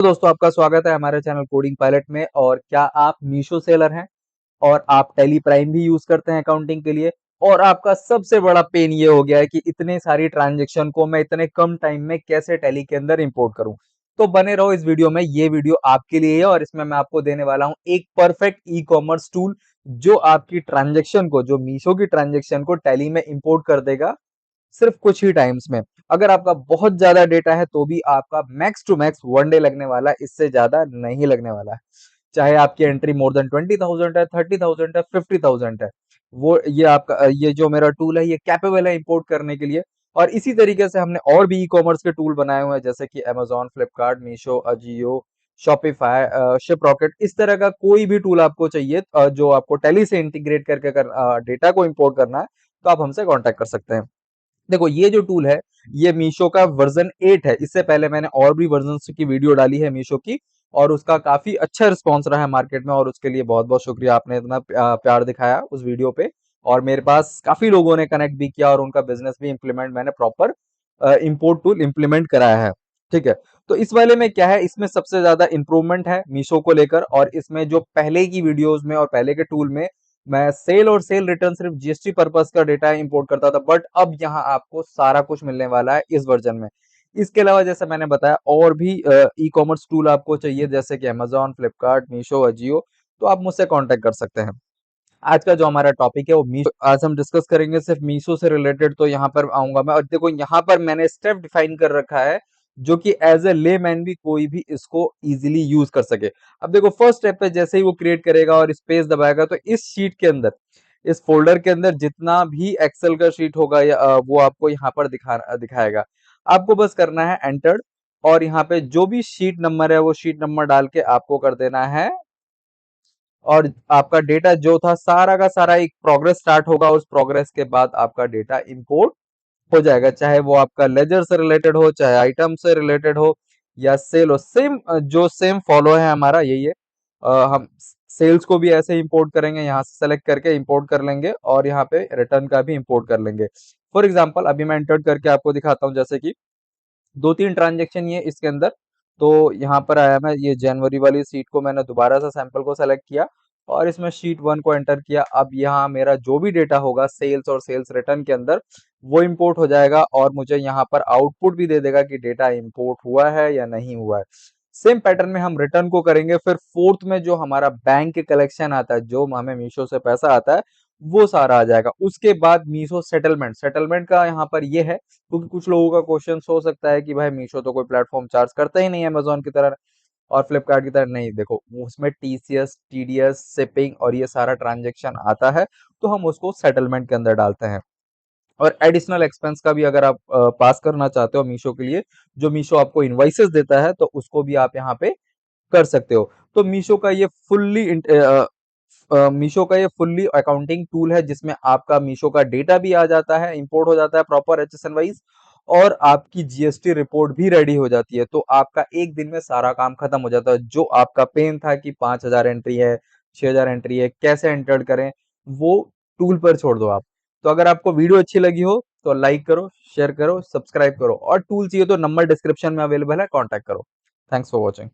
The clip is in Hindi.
तो दोस्तों आपका स्वागत है हमारे चैनल कोडिंग पायलट में। और क्या आप मीशो सेलर हैं और आप टैली प्राइम भी यूज करते हैं अकाउंटिंग के लिए, और आपका सबसे बड़ा पेन ये हो गया है कि इतने सारी ट्रांजैक्शन को मैं इतने कम टाइम में कैसे टैली के अंदर इंपोर्ट करूं। तो बने रहो इस वीडियो में, ये वीडियो आपके लिए है और इसमें मैं आपको देने वाला हूं एक परफेक्ट ई कॉमर्स टूल जो आपकी ट्रांजैक्शन को, जो मीशो की ट्रांजैक्शन को टैली में इंपोर्ट कर देगा सिर्फ कुछ ही टाइम्स में। अगर आपका बहुत ज्यादा डेटा है तो भी आपका मैक्स टू मैक्स 1 डे लगने वाला है, इससे ज्यादा नहीं लगने वाला है। चाहे आपकी एंट्री मोर देन 20,000 है, 30,000 है, 50,000 है, वो ये आपका ये जो मेरा टूल है ये कैपेबल है इंपोर्ट करने के लिए। और इसी तरीके से हमने और भी ई कॉमर्स के टूल बनाए हुए हैं, जैसे कि Amazon, Flipkart, Meesho, Ajio, Shopify, ship rocket. इस तरह का कोई भी टूल आपको चाहिए जो आपको टैली से इंटीग्रेट करके अगर डेटा को इंपोर्ट करना है तो आप हमसे कांटेक्ट कर सकते हैं। देखो ये जो टूल है ये मीशो का वर्जन 8 है। इससे पहले मैंने और भी वर्जन की वीडियो डाली है मीशो की, और उसका काफी अच्छा रिस्पॉन्स रहा है मार्केट में, और उसके लिए बहुत बहुत शुक्रिया, आपने इतना प्यार दिखाया उस वीडियो पे। और मेरे पास काफी लोगों ने कनेक्ट भी किया और उनका बिजनेस भी इम्प्लीमेंट, मैंने प्रॉपर इंपोर्ट टूल इम्प्लीमेंट कराया है। ठीक है, तो इस वाले में क्या है, इसमें सबसे ज्यादा इंप्रूवमेंट है मीशो को लेकर। और इसमें जो पहले की वीडियोस में और पहले के टूल में मैं सेल और सेल रिटर्न सिर्फ जीएसटी पर्पस का डेटा इंपोर्ट करता था, बट अब यहाँ आपको सारा कुछ मिलने वाला है इस वर्जन में। इसके अलावा जैसे मैंने बताया और भी ई कॉमर्स टूल आपको चाहिए, जैसे कि Amazon, फ्लिपकार्ट, मीशो, अजियो, तो आप मुझसे कांटेक्ट कर सकते हैं। आज का जो हमारा टॉपिक है वो मीशो, आज हम डिस्कस करेंगे सिर्फ मीशो से रिलेटेड। तो यहाँ पर आऊंगा मैं, और देखो यहाँ पर मैंने स्टेप डिफाइन कर रखा है जो कि एज ए लेमैन भी कोई भी इसको इजीली यूज कर सके। अब देखो फर्स्ट स्टेप पे जैसे ही वो क्रिएट करेगा और स्पेस दबाएगा तो इस शीट के अंदर, इस फोल्डर के अंदर जितना भी एक्सेल का शीट होगा या वो आपको यहाँ पर दिखाएगा। आपको बस करना है एंटर्ड, और यहाँ पे जो भी शीट नंबर है वो शीट नंबर डाल के आपको कर देना है। और आपका डेटा जो था सारा का सारा एक प्रोग्रेस स्टार्ट होगा, उस प्रोग्रेस के बाद आपका डेटा इंपोर्ट हो जाएगा, चाहे वो आपका लेजर से रिलेटेड हो, चाहे आइटम से रिलेटेड हो, या सेल हो। सेम जो सेम फॉलो है हमारा यही है। हम सेल्स को भी ऐसे इंपोर्ट करेंगे, यहाँ से सेलेक्ट करके इंपोर्ट कर लेंगे, और यहाँ पे रिटर्न का भी इंपोर्ट कर लेंगे। फॉर एग्जांपल अभी मैं एंटर करके आपको दिखाता हूँ, जैसे कि 2-3 ट्रांजेक्शन ये इसके अंदर। तो यहाँ पर आया, मैं ये जनवरी वाली सीट को मैंने दोबारा से सैंपल को सेलेक्ट किया और इसमें शीट 1 को एंटर किया। अब यहाँ मेरा जो भी डेटा होगा सेल्स और सेल्स रिटर्न के अंदर वो इंपोर्ट हो जाएगा, और मुझे यहाँ पर आउटपुट भी दे देगा कि डेटा इंपोर्ट हुआ है या नहीं हुआ है। सेम पैटर्न में हम रिटर्न को करेंगे। फिर फोर्थ में जो हमारा बैंक कलेक्शन आता है, जो हमें मीशो से पैसा आता है, वो सारा आ जाएगा। उसके बाद मीशो सेटलमेंट, सेटलमेंट का यहाँ पर ये है, क्योंकि कुछ लोगों का क्वेश्चन हो सकता है कि भाई मीशो तो कोई प्लेटफॉर्म चार्ज करता ही नहीं है अमेजोन की तरह और फ्लिपकार्ट की तरह। नहीं, देखो उसमें टीसीएस, टीडीएस, शिपिंग और ये सारा ट्रांजेक्शन आता है, तो हम उसको सेटलमेंट के अंदर डालते हैं। और एडिशनल एक्सपेंस का भी अगर आप पास करना चाहते हो मीशो के लिए, जो मीशो आपको इनवाइसेस देता है, तो उसको भी आप यहाँ पे कर सकते हो। तो मीशो का ये फुल्ली अकाउंटिंग टूल है, जिसमें आपका मीशो का डेटा भी आ जाता है, इंपोर्ट हो जाता है प्रॉपर एचएसएन वाइज, और आपकी जीएसटी रिपोर्ट भी रेडी हो जाती है। तो आपका एक दिन में सारा काम खत्म हो जाता है। जो आपका पेन था कि 5,000 एंट्री है, 6,000 एंट्री है, कैसे एंटर करें, वो टूल पर छोड़ दो आप। तो अगर आपको वीडियो अच्छी लगी हो तो लाइक करो, शेयर करो, सब्सक्राइब करो, और टूल चाहिए तो नंबर डिस्क्रिप्शन में अवेलेबल है, कॉन्टैक्ट करो। Thanks for watching.